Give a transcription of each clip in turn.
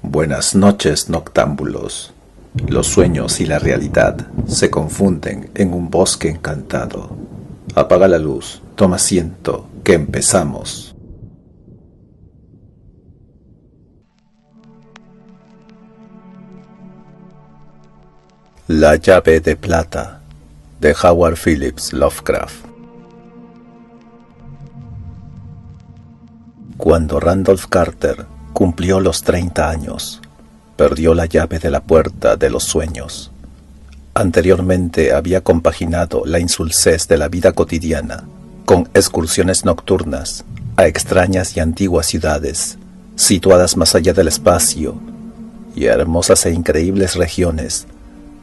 Buenas noches, noctámbulos. Los sueños y la realidad se confunden en un bosque encantado. Apaga la luz, toma asiento, que empezamos. La llave de plata, de Howard Phillips Lovecraft. Cuando Randolph Carter cumplió los 30 años, perdió la llave de la puerta de los sueños. Anteriormente había compaginado la insulsez de la vida cotidiana con excursiones nocturnas a extrañas y antiguas ciudades, situadas más allá del espacio, y a hermosas e increíbles regiones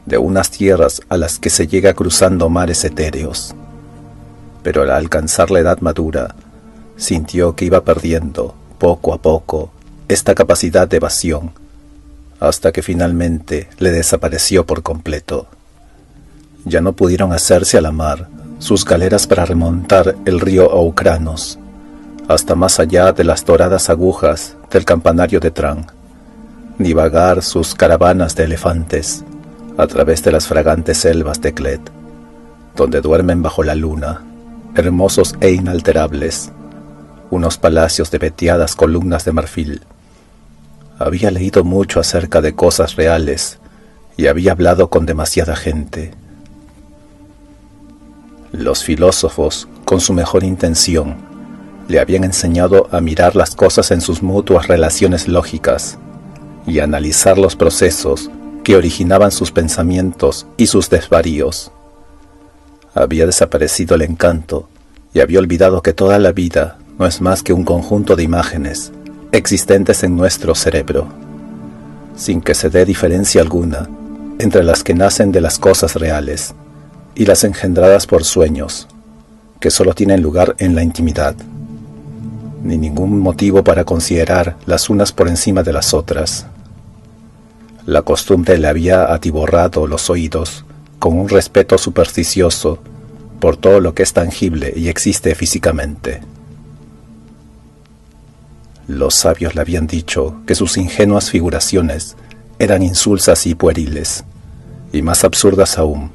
de unas tierras a las que se llega cruzando mares etéreos. Pero al alcanzar la edad madura, sintió que iba perdiendo, poco a poco, esta capacidad de evasión, hasta que finalmente le desapareció por completo. Ya no pudieron hacerse a la mar sus galeras para remontar el río Oukranos, hasta más allá de las doradas agujas del campanario de Tran, ni vagar sus caravanas de elefantes a través de las fragantes selvas de Clet, donde duermen bajo la luna, hermosos e inalterables, unos palacios de veteadas columnas de marfil. Había leído mucho acerca de cosas reales y había hablado con demasiada gente. Los filósofos, con su mejor intención, le habían enseñado a mirar las cosas en sus mutuas relaciones lógicas y a analizar los procesos que originaban sus pensamientos y sus desvaríos. Había desaparecido el encanto y había olvidado que toda la vida no es más que un conjunto de imágenes existentes en nuestro cerebro, sin que se dé diferencia alguna entre las que nacen de las cosas reales y las engendradas por sueños, que solo tienen lugar en la intimidad, ni ningún motivo para considerar las unas por encima de las otras. La costumbre le había atiborrado los oídos con un respeto supersticioso por todo lo que es tangible y existe físicamente. Los sabios le habían dicho que sus ingenuas figuraciones eran insulsas y pueriles, y más absurdas aún,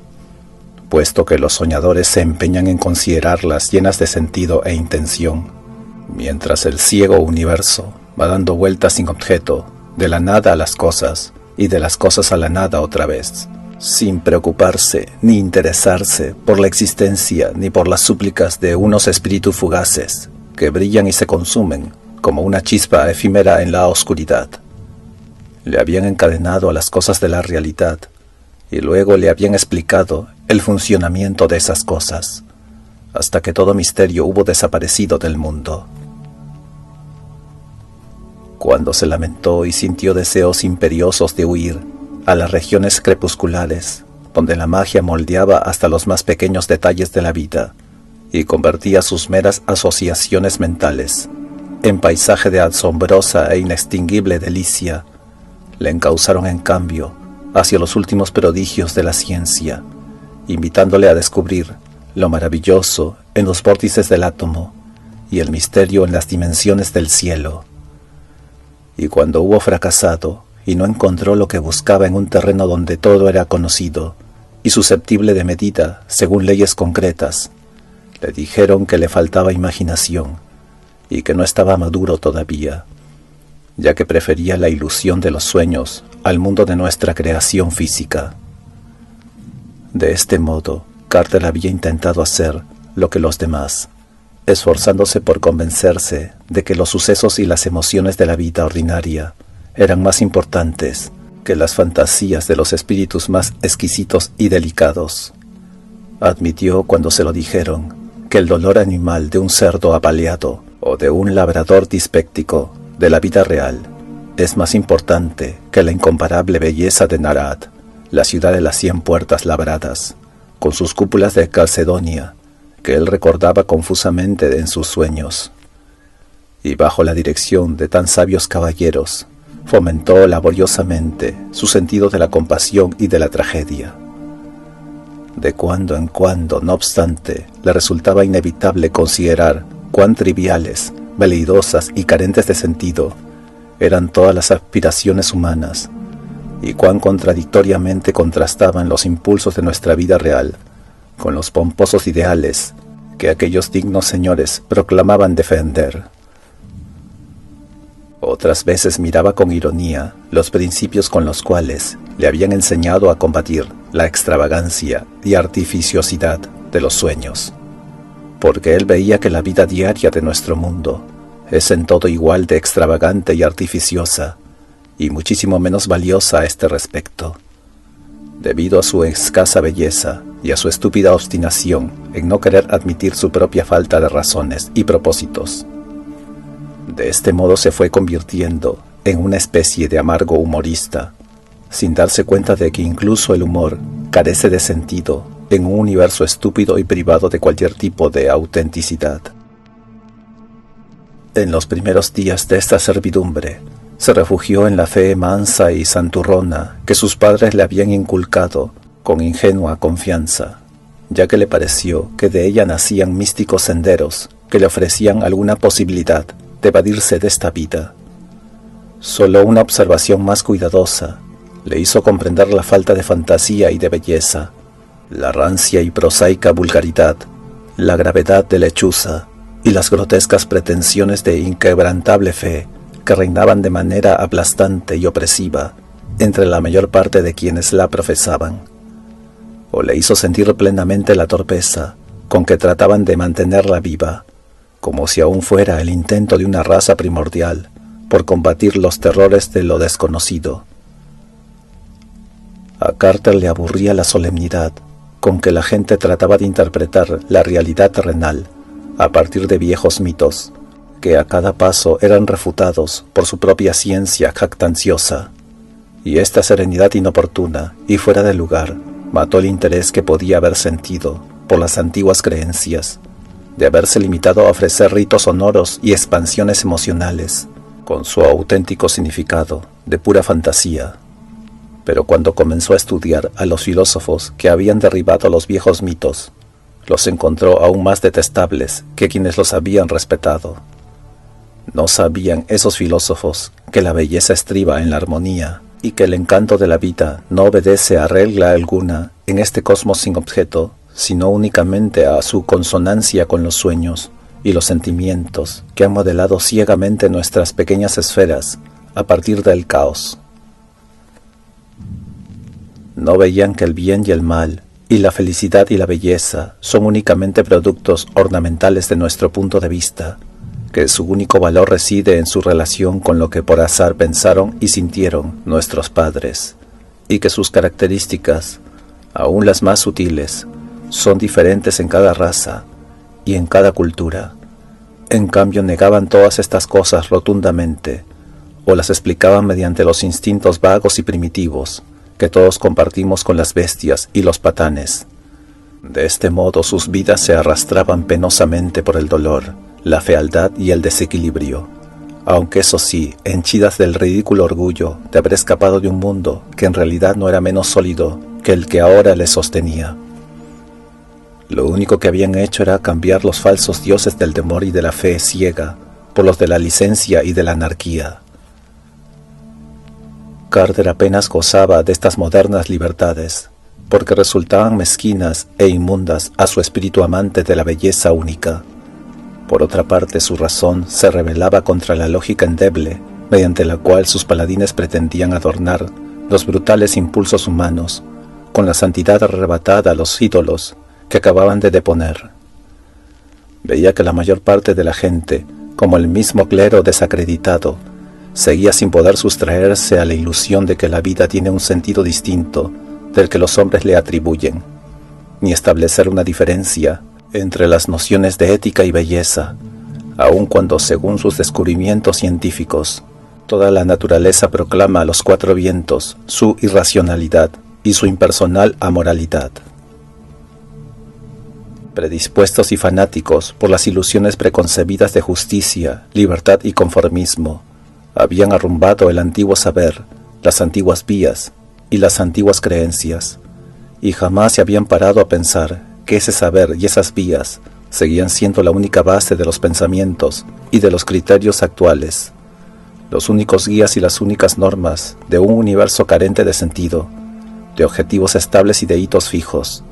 puesto que los soñadores se empeñan en considerarlas llenas de sentido e intención, mientras el ciego universo va dando vueltas sin objeto, de la nada a las cosas, y de las cosas a la nada otra vez, sin preocuparse ni interesarse por la existencia ni por las súplicas de unos espíritus fugaces que brillan y se consumen como una chispa efímera en la oscuridad. Le habían encadenado a las cosas de la realidad y luego le habían explicado el funcionamiento de esas cosas, hasta que todo misterio hubo desaparecido del mundo. Cuando se lamentó y sintió deseos imperiosos de huir a las regiones crepusculares, donde la magia moldeaba hasta los más pequeños detalles de la vida y convertía sus meras asociaciones mentales en paisaje de asombrosa e inextinguible delicia, le encauzaron en cambio hacia los últimos prodigios de la ciencia, invitándole a descubrir lo maravilloso en los vórtices del átomo y el misterio en las dimensiones del cielo. Y cuando hubo fracasado y no encontró lo que buscaba en un terreno donde todo era conocido y susceptible de medida según leyes concretas, le dijeron que le faltaba imaginación y que no estaba maduro todavía, ya que prefería la ilusión de los sueños al mundo de nuestra creación física. De este modo, Carter había intentado hacer lo que los demás, esforzándose por convencerse de que los sucesos y las emociones de la vida ordinaria eran más importantes que las fantasías de los espíritus más exquisitos y delicados. Admitió cuando se lo dijeron que el dolor animal de un cerdo apaleado o de un labrador dispéptico de la vida real es más importante que la incomparable belleza de Narad, la ciudad de las 100 puertas labradas, con sus cúpulas de calcedonia, que él recordaba confusamente en sus sueños, y bajo la dirección de tan sabios caballeros, fomentó laboriosamente su sentido de la compasión y de la tragedia. De cuando en cuando, no obstante, le resultaba inevitable considerar cuán triviales, veleidosas y carentes de sentido eran todas las aspiraciones humanas, y cuán contradictoriamente contrastaban los impulsos de nuestra vida real con los pomposos ideales que aquellos dignos señores proclamaban defender. Otras veces miraba con ironía los principios con los cuales le habían enseñado a combatir la extravagancia y artificiosidad de los sueños, porque él veía que la vida diaria de nuestro mundo es en todo igual de extravagante y artificiosa, y muchísimo menos valiosa a este respecto, debido a su escasa belleza y a su estúpida obstinación en no querer admitir su propia falta de razones y propósitos. De este modo se fue convirtiendo en una especie de amargo humorista, sin darse cuenta de que incluso el humor carece de sentido en un universo estúpido y privado de cualquier tipo de autenticidad. En los primeros días de esta servidumbre, se refugió en la fe mansa y santurrona que sus padres le habían inculcado con ingenua confianza, ya que le pareció que de ella nacían místicos senderos que le ofrecían alguna posibilidad de evadirse de esta vida. Solo una observación más cuidadosa le hizo comprender la falta de fantasía y de belleza, la rancia y prosaica vulgaridad, la gravedad de lechuza y las grotescas pretensiones de inquebrantable fe que reinaban de manera aplastante y opresiva entre la mayor parte de quienes la profesaban, o le hizo sentir plenamente la torpeza con que trataban de mantenerla viva, como si aún fuera el intento de una raza primordial por combatir los terrores de lo desconocido. A Carter le aburría la solemnidad con que la gente trataba de interpretar la realidad terrenal a partir de viejos mitos, que a cada paso eran refutados por su propia ciencia jactanciosa, y esta serenidad inoportuna y fuera de lugar mató el interés que podía haber sentido por las antiguas creencias, de haberse limitado a ofrecer ritos sonoros y expansiones emocionales, con su auténtico significado de pura fantasía. Pero cuando comenzó a estudiar a los filósofos que habían derribado los viejos mitos, los encontró aún más detestables que quienes los habían respetado. No sabían esos filósofos que la belleza estriba en la armonía y que el encanto de la vida no obedece a regla alguna en este cosmos sin objeto, sino únicamente a su consonancia con los sueños y los sentimientos que han modelado ciegamente nuestras pequeñas esferas a partir del caos. No veían que el bien y el mal, y la felicidad y la belleza son únicamente productos ornamentales de nuestro punto de vista, que su único valor reside en su relación con lo que por azar pensaron y sintieron nuestros padres, y que sus características, aún las más sutiles, son diferentes en cada raza y en cada cultura. En cambio, negaban todas estas cosas rotundamente, o las explicaban mediante los instintos vagos y primitivos que todos compartimos con las bestias y los patanes. De este modo sus vidas se arrastraban penosamente por el dolor, la fealdad y el desequilibrio, aunque eso sí, henchidas del ridículo orgullo de haber escapado de un mundo que en realidad no era menos sólido que el que ahora les sostenía. Lo único que habían hecho era cambiar los falsos dioses del temor y de la fe ciega por los de la licencia y de la anarquía. Carter apenas gozaba de estas modernas libertades, porque resultaban mezquinas e inmundas a su espíritu amante de la belleza única. Por otra parte, su razón se rebelaba contra la lógica endeble, mediante la cual sus paladines pretendían adornar los brutales impulsos humanos con la santidad arrebatada a los ídolos que acababan de deponer. Veía que la mayor parte de la gente, como el mismo clero desacreditado, seguía sin poder sustraerse a la ilusión de que la vida tiene un sentido distinto del que los hombres le atribuyen, ni establecer una diferencia entre las nociones de ética y belleza, aun cuando, según sus descubrimientos científicos, toda la naturaleza proclama a los cuatro vientos su irracionalidad y su impersonal amoralidad. Predispuestos y fanáticos por las ilusiones preconcebidas de justicia, libertad y conformismo, habían arrumbado el antiguo saber, las antiguas vías y las antiguas creencias, y jamás se habían parado a pensar que ese saber y esas vías seguían siendo la única base de los pensamientos y de los criterios actuales, los únicos guías y las únicas normas de un universo carente de sentido, de objetivos estables y de hitos fijos.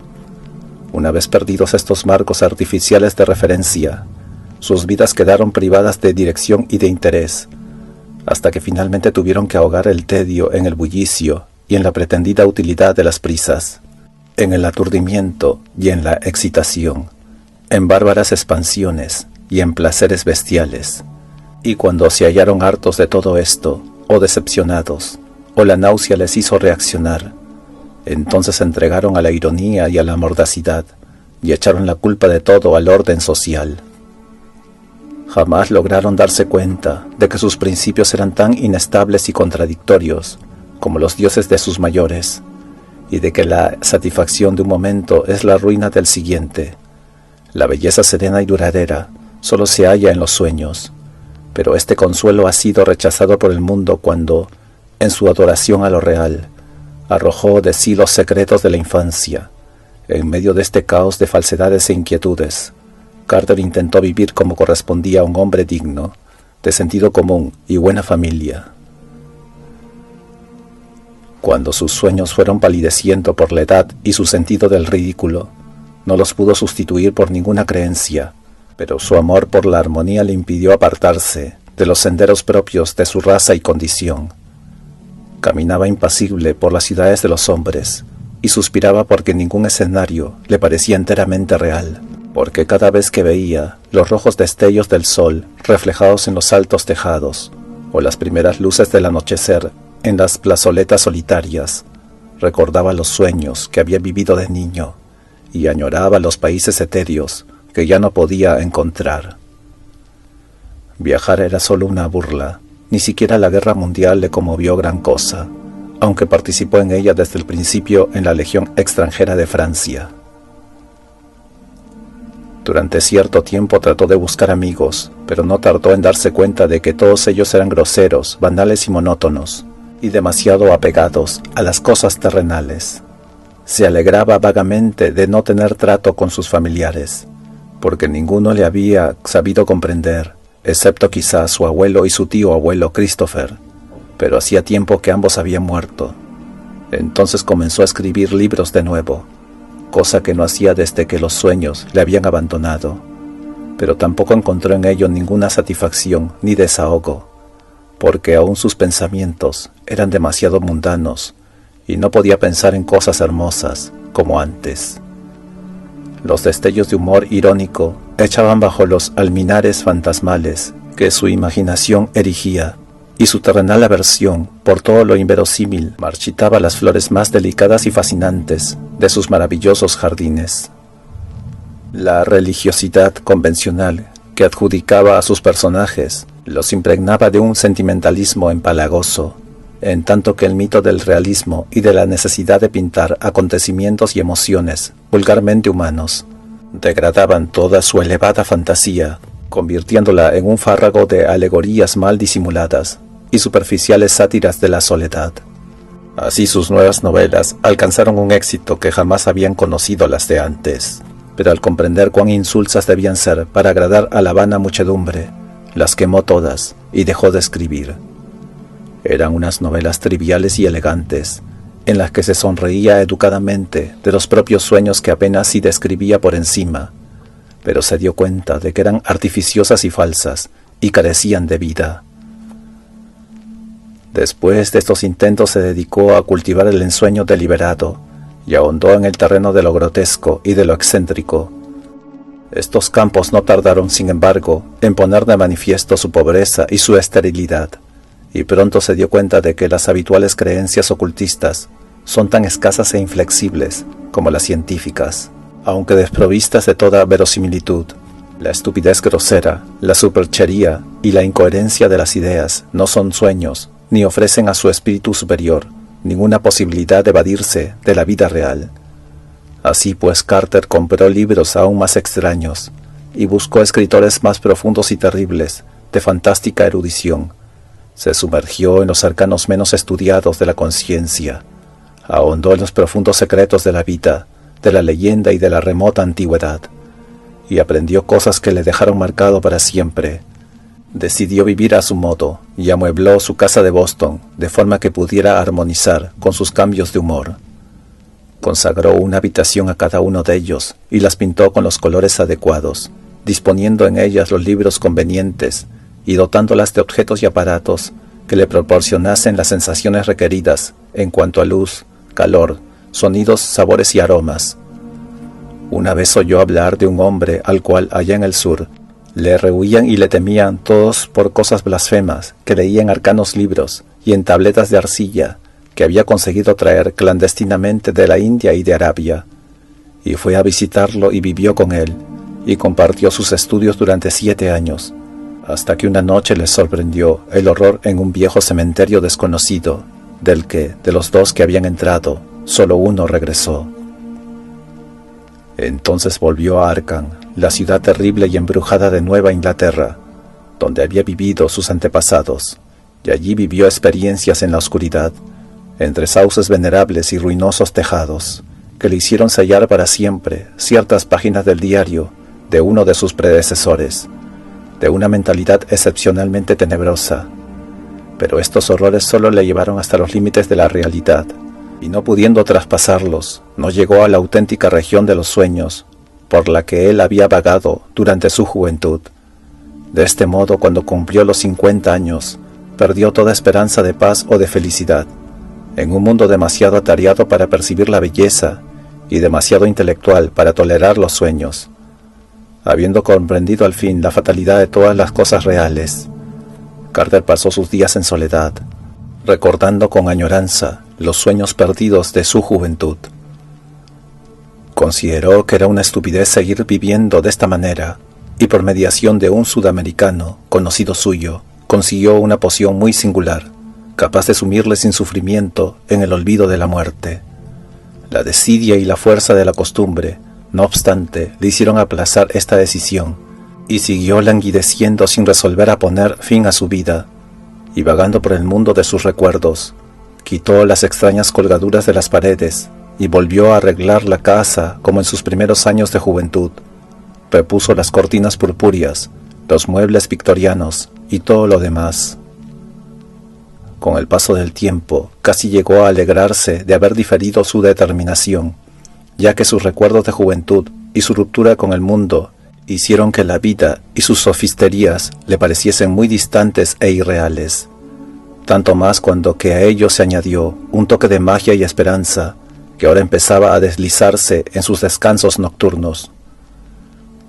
Una vez perdidos estos marcos artificiales de referencia, sus vidas quedaron privadas de dirección y de interés, hasta que finalmente tuvieron que ahogar el tedio en el bullicio y en la pretendida utilidad de las prisas, en el aturdimiento y en la excitación, en bárbaras expansiones y en placeres bestiales. Y cuando se hallaron hartos de todo esto, o decepcionados, o la náusea les hizo reaccionar, entonces se entregaron a la ironía y a la mordacidad, y echaron la culpa de todo al orden social. Jamás lograron darse cuenta de que sus principios eran tan inestables y contradictorios como los dioses de sus mayores, y de que la satisfacción de un momento es la ruina del siguiente. La belleza serena y duradera solo se halla en los sueños, pero este consuelo ha sido rechazado por el mundo cuando, en su adoración a lo real, arrojó de sí los secretos de la infancia. En medio de este caos de falsedades e inquietudes, Carter intentó vivir como correspondía a un hombre digno, de sentido común y buena familia. Cuando sus sueños fueron palideciendo por la edad y su sentido del ridículo, no los pudo sustituir por ninguna creencia, pero su amor por la armonía le impidió apartarse de los senderos propios de su raza y condición. Caminaba impasible por las ciudades de los hombres y suspiraba porque ningún escenario le parecía enteramente real, porque cada vez que veía los rojos destellos del sol reflejados en los altos tejados o las primeras luces del anochecer en las plazoletas solitarias, recordaba los sueños que había vivido de niño y añoraba los países etéreos que ya no podía encontrar. Viajar era solo una burla, ni siquiera la guerra mundial le conmovió gran cosa, aunque participó en ella desde el principio en la Legión extranjera de Francia. Durante cierto tiempo trató de buscar amigos, pero no tardó en darse cuenta de que todos ellos eran groseros, banales y monótonos, y demasiado apegados a las cosas terrenales. Se alegraba vagamente de no tener trato con sus familiares, porque ninguno le había sabido comprender, excepto quizá su abuelo y su tío abuelo Christopher, pero hacía tiempo que ambos habían muerto. Entonces comenzó a escribir libros de nuevo, cosa que no hacía desde que los sueños le habían abandonado, pero tampoco encontró en ello ninguna satisfacción ni desahogo, porque aún sus pensamientos eran demasiado mundanos y no podía pensar en cosas hermosas como antes. Los destellos de humor irónico echaban bajo los alminares fantasmales que su imaginación erigía, y su terrenal aversión por todo lo inverosímil marchitaba las flores más delicadas y fascinantes de sus maravillosos jardines. La religiosidad convencional que adjudicaba a sus personajes los impregnaba de un sentimentalismo empalagoso, en tanto que el mito del realismo y de la necesidad de pintar acontecimientos y emociones vulgarmente humanos degradaban toda su elevada fantasía, convirtiéndola en un fárrago de alegorías mal disimuladas y superficiales sátiras de la soledad. Así sus nuevas novelas alcanzaron un éxito que jamás habían conocido las de antes, pero al comprender cuán insulsas debían ser para agradar a la vana muchedumbre, las quemó todas y dejó de escribir. Eran unas novelas triviales y elegantes, en las que se sonreía educadamente de los propios sueños que apenas si describía por encima, pero se dio cuenta de que eran artificiosas y falsas y carecían de vida. Después de estos intentos se dedicó a cultivar el ensueño deliberado y ahondó en el terreno de lo grotesco y de lo excéntrico. Estos campos no tardaron, sin embargo, en poner de manifiesto su pobreza y su esterilidad, y pronto se dio cuenta de que las habituales creencias ocultistas son tan escasas e inflexibles como las científicas, aunque desprovistas de toda verosimilitud. La estupidez grosera, la superchería y la incoherencia de las ideas no son sueños, ni ofrecen a su espíritu superior ninguna posibilidad de evadirse de la vida real. Así pues, Carter compró libros aún más extraños y buscó escritores más profundos y terribles, de fantástica erudición. Se sumergió en los arcanos menos estudiados de la conciencia, ahondó en los profundos secretos de la vida, de la leyenda y de la remota antigüedad, y aprendió cosas que le dejaron marcado para siempre, Decidió vivir a su modo y amuebló su casa de Boston de forma que pudiera armonizar con sus cambios de humor. Consagró una habitación a cada uno de ellos y las pintó con los colores adecuados, disponiendo en ellas los libros convenientes y dotándolas de objetos y aparatos que le proporcionasen las sensaciones requeridas en cuanto a luz, calor, sonidos, sabores y aromas. Una vez oyó hablar de un hombre al cual allá en el sur le rehuían y le temían todos por cosas blasfemas que leía en arcanos libros y en tabletas de arcilla que había conseguido traer clandestinamente de la India y de Arabia, y fue a visitarlo y vivió con él, y compartió sus estudios durante 7 años, hasta que una noche les sorprendió el horror en un viejo cementerio desconocido, del que, de los 2 que habían entrado, solo uno regresó. Entonces volvió a Arkham, la ciudad terrible y embrujada de Nueva Inglaterra, donde había vivido sus antepasados, y allí vivió experiencias en la oscuridad, entre sauces venerables y ruinosos tejados, que le hicieron sellar para siempre ciertas páginas del diario de uno de sus predecesores, de una mentalidad excepcionalmente tenebrosa. Pero estos horrores solo le llevaron hasta los límites de la realidad, y no pudiendo traspasarlos, no llegó a la auténtica región de los sueños, por la que él había vagado durante su juventud. De este modo, cuando cumplió los 50 años, perdió toda esperanza de paz o de felicidad, en un mundo demasiado atareado para percibir la belleza y demasiado intelectual para tolerar los sueños. Habiendo comprendido al fin la fatalidad de todas las cosas reales, Carter pasó sus días en soledad, recordando con añoranza los sueños perdidos de su juventud. Consideró que era una estupidez seguir viviendo de esta manera, y por mediación de un sudamericano, conocido suyo, consiguió una poción muy singular, capaz de sumirle sin sufrimiento en el olvido de la muerte. La desidia y la fuerza de la costumbre, no obstante, le hicieron aplazar esta decisión, y siguió languideciendo sin resolver a poner fin a su vida, y vagando por el mundo de sus recuerdos, quitó las extrañas colgaduras de las paredes, y volvió a arreglar la casa como en sus primeros años de juventud. Repuso las cortinas purpúreas, los muebles victorianos, y todo lo demás. Con el paso del tiempo, casi llegó a alegrarse de haber diferido su determinación, ya que sus recuerdos de juventud y su ruptura con el mundo hicieron que la vida y sus sofisterías le pareciesen muy distantes e irreales, tanto más cuando que a ello se añadió un toque de magia y esperanza que ahora empezaba a deslizarse en sus descansos nocturnos.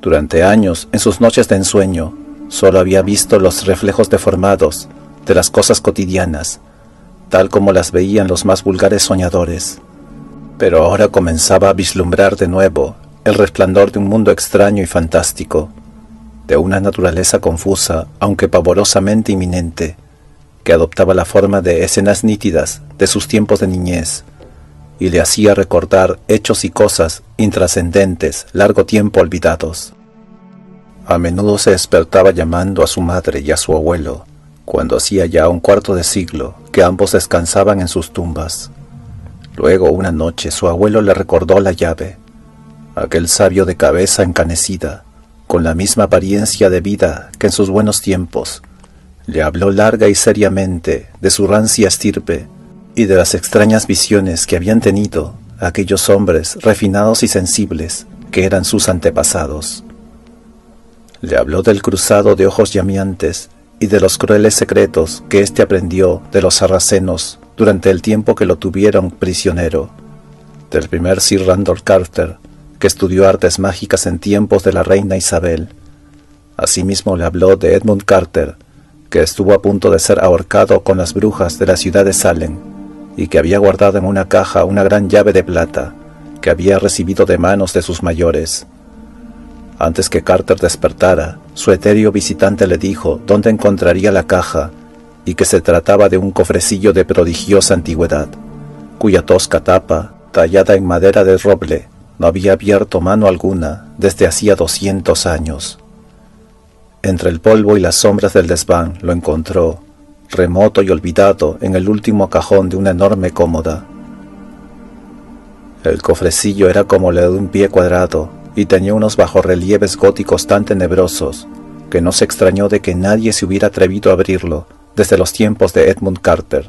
Durante años, en sus noches de ensueño, solo había visto los reflejos deformados de las cosas cotidianas, tal como las veían los más vulgares soñadores. Pero ahora comenzaba a vislumbrar de nuevo el resplandor de un mundo extraño y fantástico, de una naturaleza confusa, aunque pavorosamente inminente, que adoptaba la forma de escenas nítidas de sus tiempos de niñez, y le hacía recordar hechos y cosas intrascendentes largo tiempo olvidados. A menudo se despertaba llamando a su madre y a su abuelo, cuando hacía ya un cuarto de siglo que ambos descansaban en sus tumbas. Luego, una noche, su abuelo le recordó la llave, aquel sabio de cabeza encanecida, con la misma apariencia de vida que en sus buenos tiempos. Le habló larga y seriamente de su rancia estirpe y de las extrañas visiones que habían tenido aquellos hombres refinados y sensibles que eran sus antepasados. Le habló del cruzado de ojos llameantes y de los crueles secretos que éste aprendió de los sarracenos durante el tiempo que lo tuvieron prisionero, del primer Sir Randolph Carter, que estudió artes mágicas en tiempos de la reina Isabel. Asimismo le habló de Edmund Carter, que estuvo a punto de ser ahorcado con las brujas de la ciudad de Salem, y que había guardado en una caja una gran llave de plata, que había recibido de manos de sus mayores. Antes que Carter despertara, su etéreo visitante le dijo dónde encontraría la caja, y que se trataba de un cofrecillo de prodigiosa antigüedad, cuya tosca tapa, tallada en madera de roble, no había abierto mano alguna desde hacía 200 años. Entre el polvo y las sombras del desván lo encontró, remoto y olvidado, en el último cajón de una enorme cómoda. El cofrecillo era como el de un pie cuadrado y tenía unos bajorrelieves góticos tan tenebrosos que no se extrañó de que nadie se hubiera atrevido a abrirlo desde los tiempos de Edmund Carter.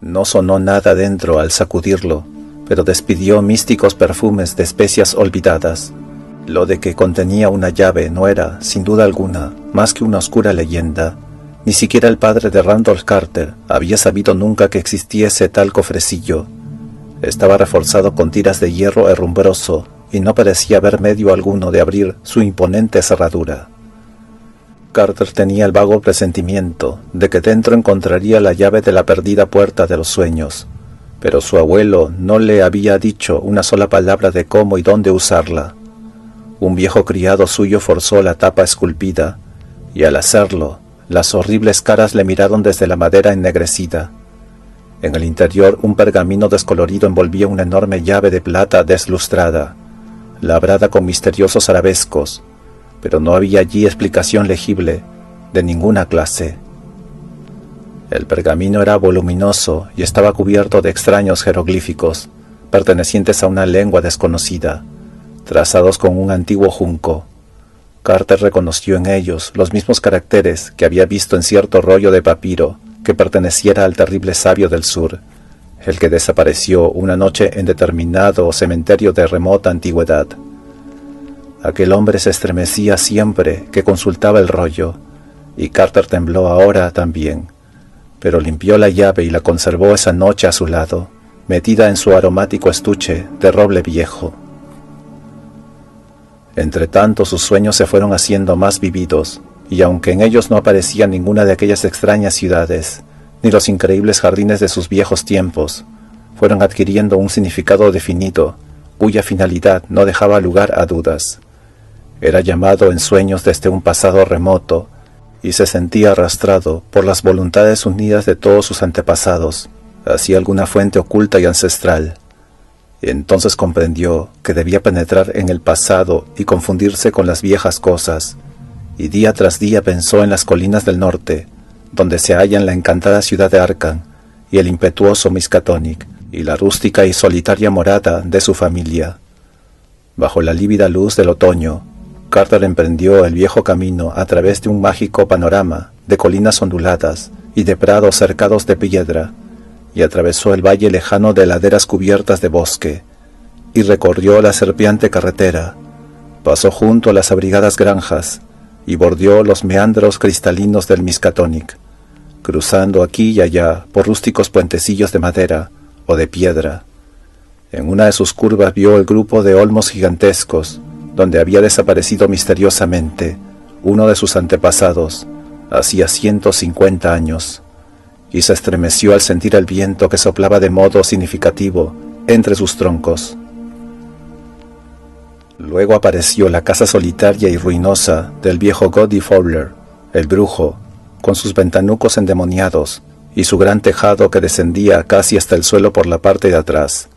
No sonó nada dentro al sacudirlo, pero despidió místicos perfumes de especias olvidadas. Lo de que contenía una llave no era, sin duda alguna, más que una oscura leyenda. Ni siquiera el padre de Randolph Carter había sabido nunca que existiese tal cofrecillo. Estaba reforzado con tiras de hierro herrumbroso y no parecía haber medio alguno de abrir su imponente cerradura. Carter tenía el vago presentimiento de que dentro encontraría la llave de la perdida puerta de los sueños, pero su abuelo no le había dicho una sola palabra de cómo y dónde usarla. Un viejo criado suyo forzó la tapa esculpida, y al hacerlo, las horribles caras le miraron desde la madera ennegrecida. En el interior un pergamino descolorido envolvía una enorme llave de plata deslustrada, labrada con misteriosos arabescos, pero no había allí explicación legible de ninguna clase. El pergamino era voluminoso y estaba cubierto de extraños jeroglíficos, pertenecientes a una lengua desconocida, trazados con un antiguo junco. Carter reconoció en ellos los mismos caracteres que había visto en cierto rollo de papiro que perteneciera al terrible sabio del sur, el que desapareció una noche en determinado cementerio de remota antigüedad. Aquel hombre se estremecía siempre que consultaba el rollo, y Carter tembló ahora también, pero limpió la llave y la conservó esa noche a su lado, metida en su aromático estuche de roble viejo. Entretanto sus sueños se fueron haciendo más vívidos, y aunque en ellos no aparecía ninguna de aquellas extrañas ciudades, ni los increíbles jardines de sus viejos tiempos, fueron adquiriendo un significado definido, cuya finalidad no dejaba lugar a dudas. Era llamado en sueños desde un pasado remoto, y se sentía arrastrado por las voluntades unidas de todos sus antepasados, hacia alguna fuente oculta y ancestral. Y entonces comprendió que debía penetrar en el pasado y confundirse con las viejas cosas, y día tras día pensó en las colinas del norte, donde se hallan la encantada ciudad de Arkham y el impetuoso Miskatonic, y la rústica y solitaria morada de su familia. Bajo la lívida luz del otoño, Carter emprendió el viejo camino a través de un mágico panorama de colinas onduladas y de prados cercados de piedra, y atravesó el valle lejano de laderas cubiertas de bosque, y recorrió la serpiente carretera, pasó junto a las abrigadas granjas, y bordeó los meandros cristalinos del Miskatonic, cruzando aquí y allá por rústicos puentecillos de madera o de piedra. En una de sus curvas vio el grupo de olmos gigantescos, donde había desaparecido misteriosamente uno de sus antepasados, hacía 150 años, y se estremeció al sentir el viento que soplaba de modo significativo entre sus troncos. Luego apareció la casa solitaria y ruinosa del viejo Goddy Fowler, el brujo, con sus ventanucos endemoniados y su gran tejado que descendía casi hasta el suelo por la parte de atrás.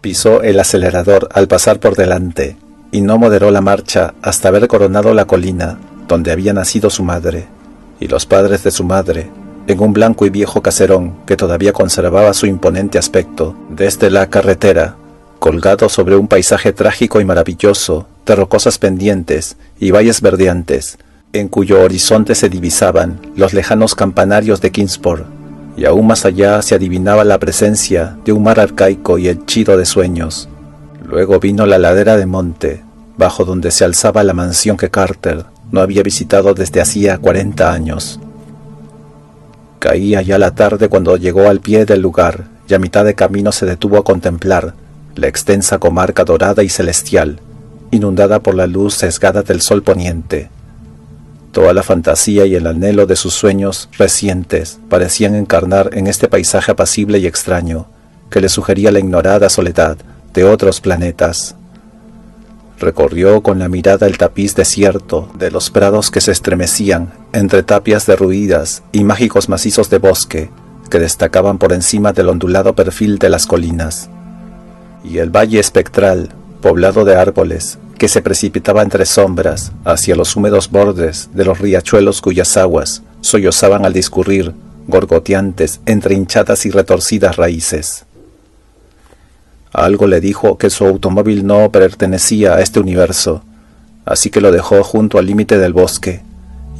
Pisó el acelerador al pasar por delante, y no moderó la marcha hasta haber coronado la colina donde había nacido su madre, y los padres de su madre, en un blanco y viejo caserón que todavía conservaba su imponente aspecto desde la carretera, colgado sobre un paisaje trágico y maravilloso de rocosas pendientes y valles verdeantes, en cuyo horizonte se divisaban los lejanos campanarios de Kingsport, y aún más allá se adivinaba la presencia de un mar arcaico y henchido de sueños. Luego vino la ladera de monte, bajo donde se alzaba la mansión que Carter no había visitado desde hacía 40 años. Caía ya la tarde cuando llegó al pie del lugar, y a mitad de camino se detuvo a contemplar la extensa comarca dorada y celestial, inundada por la luz sesgada del sol poniente. Toda la fantasía y el anhelo de sus sueños recientes parecían encarnar en este paisaje apacible y extraño, que le sugería la ignorada soledad de otros planetas. Recorrió con la mirada el tapiz desierto de los prados que se estremecían entre tapias derruidas y mágicos macizos de bosque que destacaban por encima del ondulado perfil de las colinas, y el valle espectral, poblado de árboles, que se precipitaba entre sombras hacia los húmedos bordes de los riachuelos cuyas aguas sollozaban al discurrir, gorgoteantes entre hinchadas y retorcidas raíces. Algo le dijo que su automóvil no pertenecía a este universo, así que lo dejó junto al límite del bosque,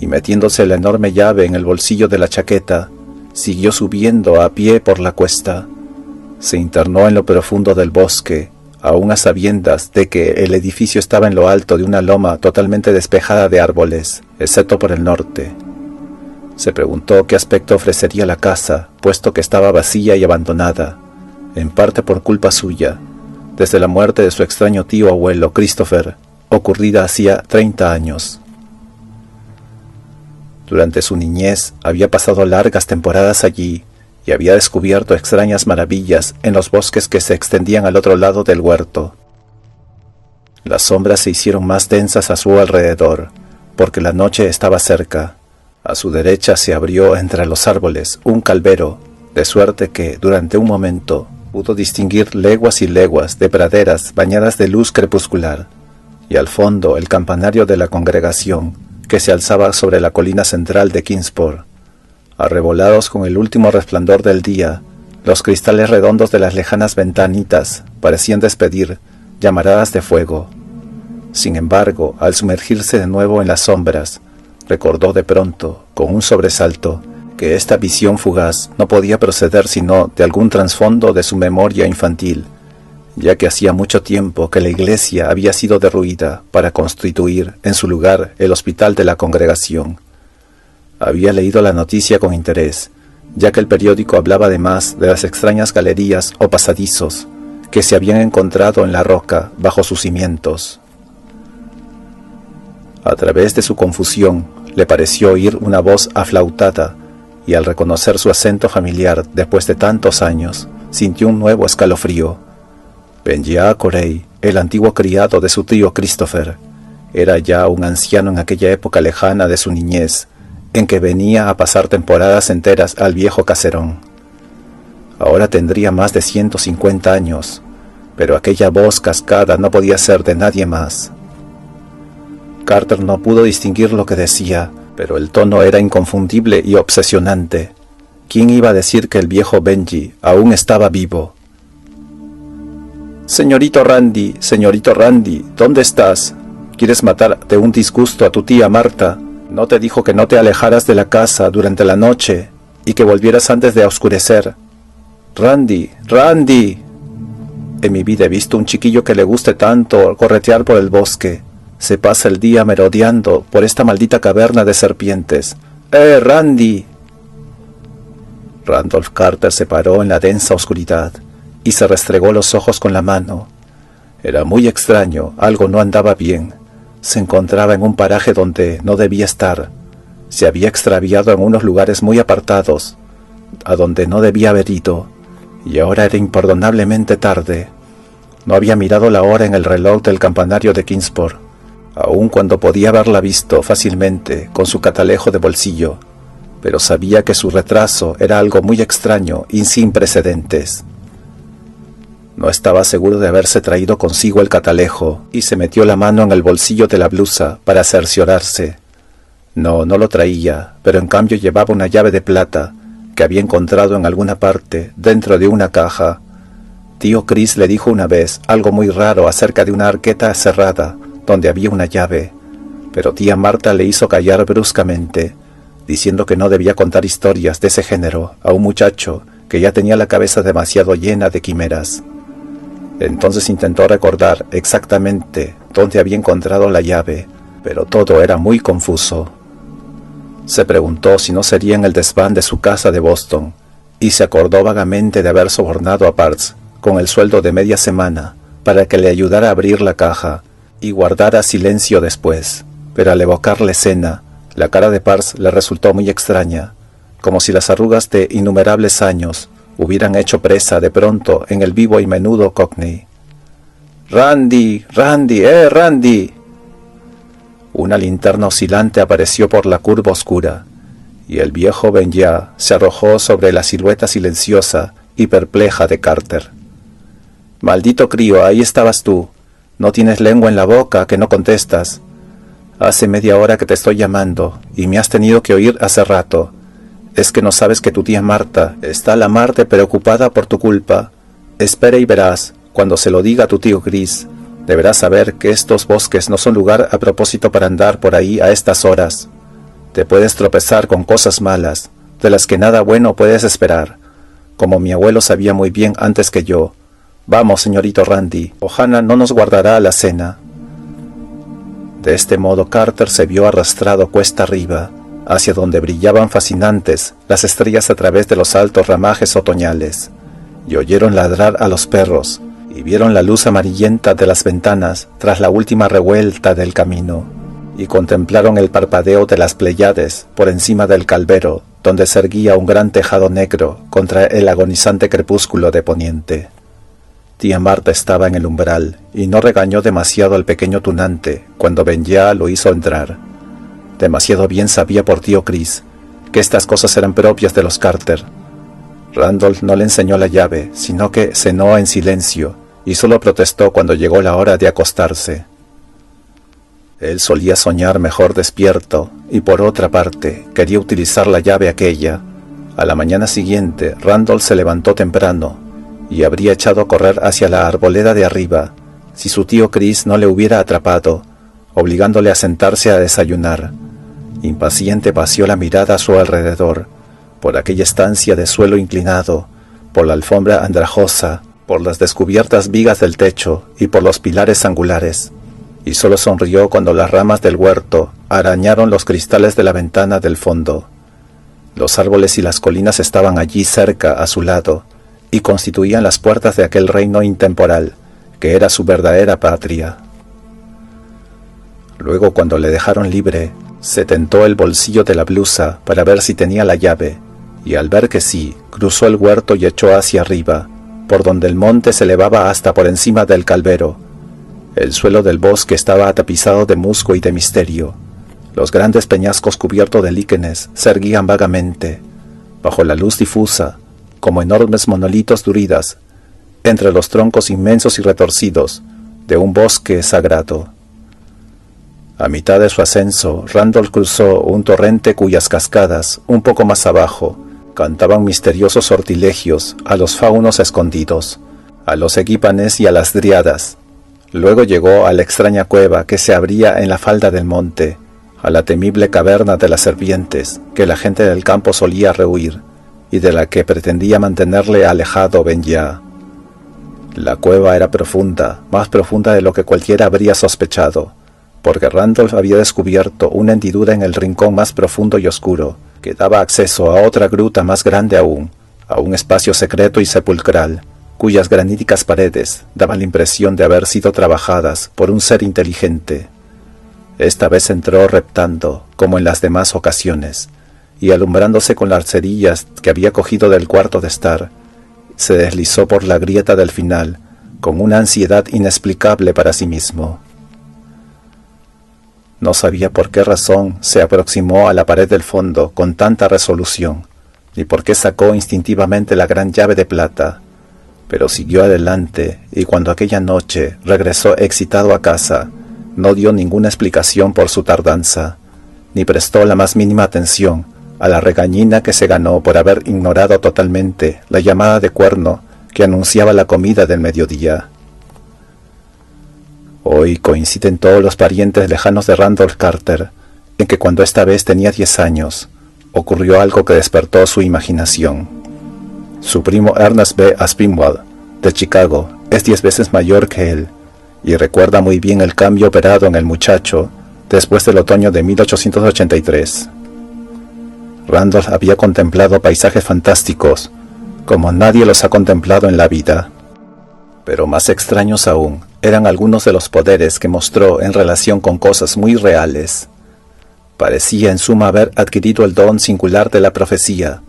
y metiéndose la enorme llave en el bolsillo de la chaqueta, siguió subiendo a pie por la cuesta. Se internó en lo profundo del bosque, aún a sabiendas de que el edificio estaba en lo alto de una loma totalmente despejada de árboles, excepto por el norte. Se preguntó qué aspecto ofrecería la casa, puesto que estaba vacía y abandonada, en parte por culpa suya, desde la muerte de su extraño tío abuelo Christopher, ocurrida hacía 30 años. Durante su niñez había pasado largas temporadas allí y había descubierto extrañas maravillas en los bosques que se extendían al otro lado del huerto. Las sombras se hicieron más densas a su alrededor, porque la noche estaba cerca. A su derecha se abrió entre los árboles un calvero, de suerte que, durante un momento, pudo distinguir leguas y leguas de praderas bañadas de luz crepuscular, y al fondo el campanario de la congregación, que se alzaba sobre la colina central de Kingsport. Arrebolados con el último resplandor del día, los cristales redondos de las lejanas ventanitas parecían despedir llamaradas de fuego. Sin embargo, al sumergirse de nuevo en las sombras, recordó de pronto, con un sobresalto, que esta visión fugaz no podía proceder sino de algún trasfondo de su memoria infantil, ya que hacía mucho tiempo que la iglesia había sido derruida para constituir en su lugar el hospital de la congregación. Había leído la noticia con interés, ya que el periódico hablaba además de las extrañas galerías o pasadizos que se habían encontrado en la roca bajo sus cimientos. A través de su confusión le pareció oír una voz aflautada, y al reconocer su acento familiar después de tantos años, sintió un nuevo escalofrío. Benjia Corey, el antiguo criado de su tío Christopher, era ya un anciano en aquella época lejana de su niñez, en que venía a pasar temporadas enteras al viejo caserón. Ahora tendría más de 150 años, pero aquella voz cascada no podía ser de nadie más. Carter no pudo distinguir lo que decía, pero el tono era inconfundible y obsesionante. ¿Quién iba a decir que el viejo Benji aún estaba vivo? Señorito Randy, ¿dónde estás? ¿Quieres matar de un disgusto a tu tía Marta? ¿No te dijo que no te alejaras de la casa durante la noche y que volvieras antes de oscurecer? Randy. En mi vida he visto un chiquillo que le guste tanto corretear por el bosque. Se pasa el día merodeando por esta maldita caverna de serpientes. Randy. Randolph Carter se paró en la densa oscuridad y se restregó los ojos con la mano. Era muy extraño, algo no andaba bien. Se encontraba en un paraje donde no debía estar. Se había extraviado en unos lugares muy apartados, a donde no debía haber ido, y ahora era imperdonablemente tarde. No había mirado la hora en el reloj del campanario de Kingsport, aun cuando podía haberla visto fácilmente con su catalejo de bolsillo, pero sabía que su retraso era algo muy extraño y sin precedentes. No estaba seguro de haberse traído consigo el catalejo y se metió la mano en el bolsillo de la blusa para cerciorarse. No lo traía, pero en cambio llevaba una llave de plata que había encontrado en alguna parte dentro de una caja. Tío Chris le dijo una vez algo muy raro acerca de una arqueta cerrada donde había una llave, pero tía Marta le hizo callar bruscamente, diciendo que no debía contar historias de ese género a un muchacho que ya tenía la cabeza demasiado llena de quimeras. Entonces intentó recordar exactamente dónde había encontrado la llave, pero todo era muy confuso. Se preguntó si no sería en el desván de su casa de Boston, y se acordó vagamente de haber sobornado a Parks con el sueldo de media semana para que le ayudara a abrir la caja y guardara silencio después. Pero al evocar la escena, la cara de Parks le resultó muy extraña, como si las arrugas de innumerables años hubieran hecho presa de pronto en el vivo y menudo Cockney. Randy. Una linterna oscilante apareció por la curva oscura, y el viejo Benjia se arrojó sobre la silueta silenciosa y perpleja de Carter. Maldito crío, ahí estabas tú. No tienes lengua en la boca, que no contestas. Hace media hora que te estoy llamando, y me has tenido que oír hace rato. ¿Es que no sabes que tu tía Marta está a la mar de preocupada por tu culpa? Espera y verás, cuando se lo diga a tu tío Chris, deberás saber que estos bosques no son lugar a propósito para andar por ahí a estas horas. Te puedes tropezar con cosas malas, de las que nada bueno puedes esperar, como mi abuelo sabía muy bien antes que yo. Vamos, señorito Randy, Ohana no nos guardará la cena. De este modo Carter se vio arrastrado cuesta arriba, hacia donde brillaban fascinantes las estrellas a través de los altos ramajes otoñales, y oyeron ladrar a los perros, y vieron la luz amarillenta de las ventanas tras la última revuelta del camino, y contemplaron el parpadeo de las Pléyades por encima del Calvero, donde se erguía un gran tejado negro contra el agonizante crepúsculo de poniente. Tía Marta estaba en el umbral, y no regañó demasiado al pequeño tunante cuando Benja lo hizo entrar. Demasiado bien sabía por tío Chris que estas cosas eran propias de los Carter. Randolph no le enseñó la llave, sino que cenó en silencio, y solo protestó cuando llegó la hora de acostarse. Él solía soñar mejor despierto, y por otra parte, quería utilizar la llave aquella. A la mañana siguiente, Randolph se levantó temprano, y habría echado a correr hacia la arboleda de arriba, si su tío Chris no le hubiera atrapado, obligándole a sentarse a desayunar. Impaciente paseó la mirada a su alrededor, por aquella estancia de suelo inclinado, por la alfombra andrajosa, por las descubiertas vigas del techo y por los pilares angulares, y solo sonrió cuando las ramas del huerto arañaron los cristales de la ventana del fondo. Los árboles y las colinas estaban allí cerca a su lado, y constituían las puertas de aquel reino intemporal, que era su verdadera patria. Luego, cuando le dejaron libre, se tentó el bolsillo de la blusa para ver si tenía la llave, y al ver que sí, cruzó el huerto y echó hacia arriba, por donde el monte se elevaba hasta por encima del Calvero. El suelo del bosque estaba tapizado de musgo y de misterio. Los grandes peñascos cubiertos de líquenes se erguían vagamente, bajo la luz difusa, como enormes monolitos druidas, entre los troncos inmensos y retorcidos de un bosque sagrado. A mitad de su ascenso, Randolph cruzó un torrente cuyas cascadas, un poco más abajo, cantaban misteriosos sortilegios a los faunos escondidos, a los eguípanes y a las dríadas. Luego llegó a la extraña cueva que se abría en la falda del monte, a la temible caverna de las serpientes que la gente del campo solía rehuir, y de la que pretendía mantenerle alejado Benja. La cueva era profunda, más profunda de lo que cualquiera habría sospechado, porque Randolph había descubierto una hendidura en el rincón más profundo y oscuro, que daba acceso a otra gruta más grande aún, a un espacio secreto y sepulcral, cuyas graníticas paredes daban la impresión de haber sido trabajadas por un ser inteligente. Esta vez entró reptando, como en las demás ocasiones, y alumbrándose con las cerillas que había cogido del cuarto de estar, se deslizó por la grieta del final, con una ansiedad inexplicable para sí mismo. No sabía por qué razón se aproximó a la pared del fondo con tanta resolución, ni por qué sacó instintivamente la gran llave de plata, pero siguió adelante, y cuando aquella noche regresó excitado a casa, no dio ninguna explicación por su tardanza, ni prestó la más mínima atención a la regañina que se ganó por haber ignorado totalmente la llamada de cuerno que anunciaba la comida del mediodía. Hoy coinciden todos los parientes lejanos de Randolph Carter en que cuando esta vez tenía 10 años, ocurrió algo que despertó su imaginación. Su primo Ernest B. Aspinwall, de Chicago, es 10 veces mayor que él, y recuerda muy bien el cambio operado en el muchacho después del otoño de 1883. Randolph había contemplado paisajes fantásticos, como nadie los ha contemplado en la vida. Pero más extraños aún eran algunos de los poderes que mostró en relación con cosas muy reales. Parecía en suma haber adquirido el don singular de la profecía,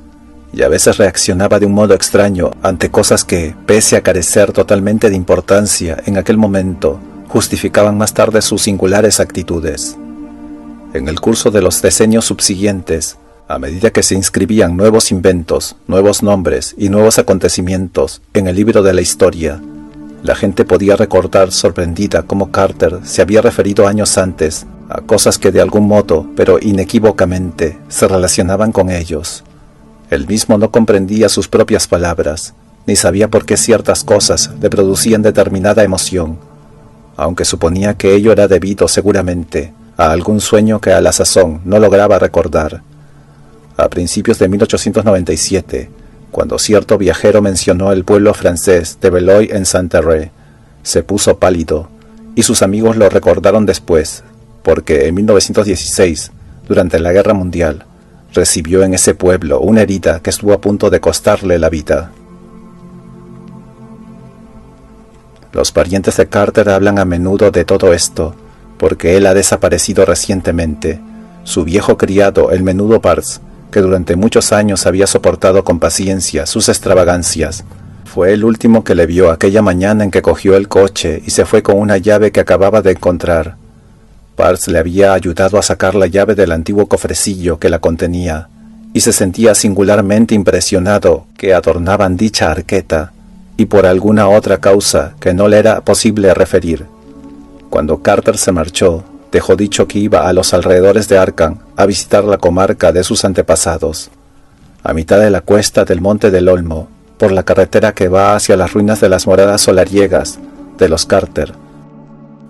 y a veces reaccionaba de un modo extraño ante cosas que, pese a carecer totalmente de importancia en aquel momento, justificaban más tarde sus singulares actitudes. En el curso de los decenios subsiguientes, a medida que se inscribían nuevos inventos, nuevos nombres y nuevos acontecimientos en el libro de la historia, la gente podía recordar sorprendida cómo Carter se había referido años antes a cosas que de algún modo, pero inequívocamente, se relacionaban con ellos. Él mismo no comprendía sus propias palabras, ni sabía por qué ciertas cosas le producían determinada emoción, aunque suponía que ello era debido seguramente a algún sueño que a la sazón no lograba recordar. A principios de 1897, cuando cierto viajero mencionó el pueblo francés de Beloeil-en-Saint-Terre, se puso pálido, y sus amigos lo recordaron después, porque en 1916, durante la Guerra Mundial, recibió en ese pueblo una herida que estuvo a punto de costarle la vida. Los parientes de Carter hablan a menudo de todo esto, porque él ha desaparecido recientemente. Su viejo criado, el menudo Parks, que durante muchos años había soportado con paciencia sus extravagancias, fue el último que le vio aquella mañana en que cogió el coche y se fue con una llave que acababa de encontrar. Parks le había ayudado a sacar la llave del antiguo cofrecillo que la contenía, y se sentía singularmente impresionado que adornaban dicha arqueta, y por alguna otra causa que no le era posible referir. Cuando Carter se marchó, dejó dicho que iba a los alrededores de Arkham a visitar la comarca de sus antepasados. A mitad de la cuesta del Monte del Olmo, por la carretera que va hacia las ruinas de las moradas solariegas de los Carter,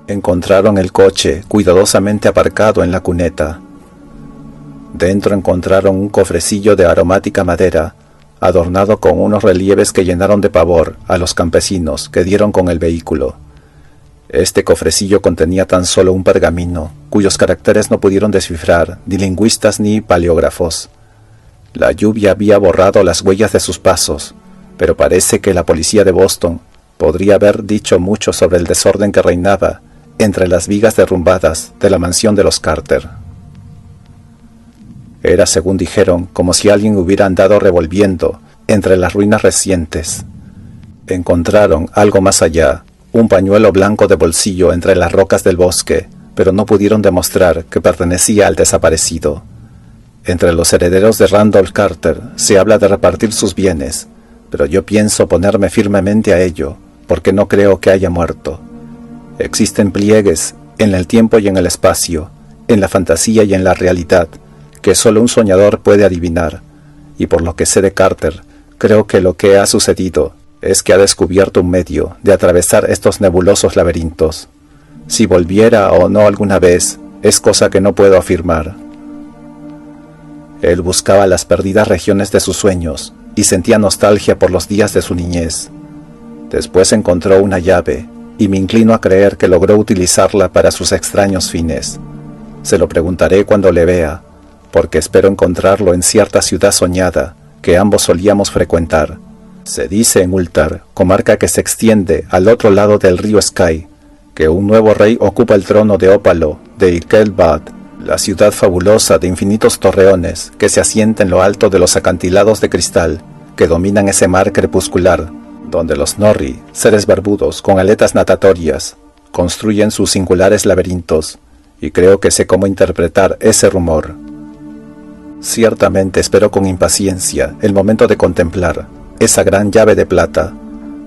encontraron el coche cuidadosamente aparcado en la cuneta. Dentro encontraron un cofrecillo de aromática madera, adornado con unos relieves que llenaron de pavor a los campesinos que dieron con el vehículo. Este cofrecillo contenía tan solo un pergamino, cuyos caracteres no pudieron descifrar ni lingüistas ni paleógrafos. La lluvia había borrado las huellas de sus pasos, pero parece que la policía de Boston podría haber dicho mucho sobre el desorden que reinaba entre las vigas derrumbadas de la mansión de los Carter. Era, según dijeron, como si alguien hubiera andado revolviendo entre las ruinas recientes. Encontraron algo más allá, un pañuelo blanco de bolsillo entre las rocas del bosque, pero no pudieron demostrar que pertenecía al desaparecido. Entre los herederos de Randolph Carter se habla de repartir sus bienes, pero yo pienso oponerme firmemente a ello, porque no creo que haya muerto. Existen pliegues en el tiempo y en el espacio, en la fantasía y en la realidad, que solo un soñador puede adivinar, y por lo que sé de Carter, creo que lo que ha sucedido es que ha descubierto un medio de atravesar estos nebulosos laberintos. Si volviera o no alguna vez, es cosa que no puedo afirmar. Él buscaba las perdidas regiones de sus sueños y sentía nostalgia por los días de su niñez. Después encontró una llave, y me inclino a creer que logró utilizarla para sus extraños fines. Se lo preguntaré cuando le vea, porque espero encontrarlo en cierta ciudad soñada que ambos solíamos frecuentar. Se dice en Ultar, comarca que se extiende al otro lado del río Sky, que un nuevo rey ocupa el trono de ópalo de Irkelbad, la ciudad fabulosa de infinitos torreones que se asienta en lo alto de los acantilados de cristal que dominan ese mar crepuscular, donde los Norri, seres barbudos con aletas natatorias, construyen sus singulares laberintos, y creo que sé cómo interpretar ese rumor. Ciertamente espero con impaciencia el momento de contemplar esa gran llave de plata,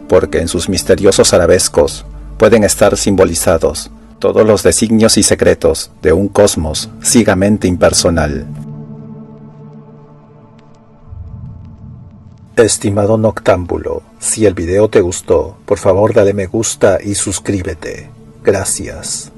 porque en sus misteriosos arabescos pueden estar simbolizados todos los designios y secretos de un cosmos ciegamente impersonal. Estimado noctámbulo, si el video te gustó, por favor dale me gusta y suscríbete. Gracias.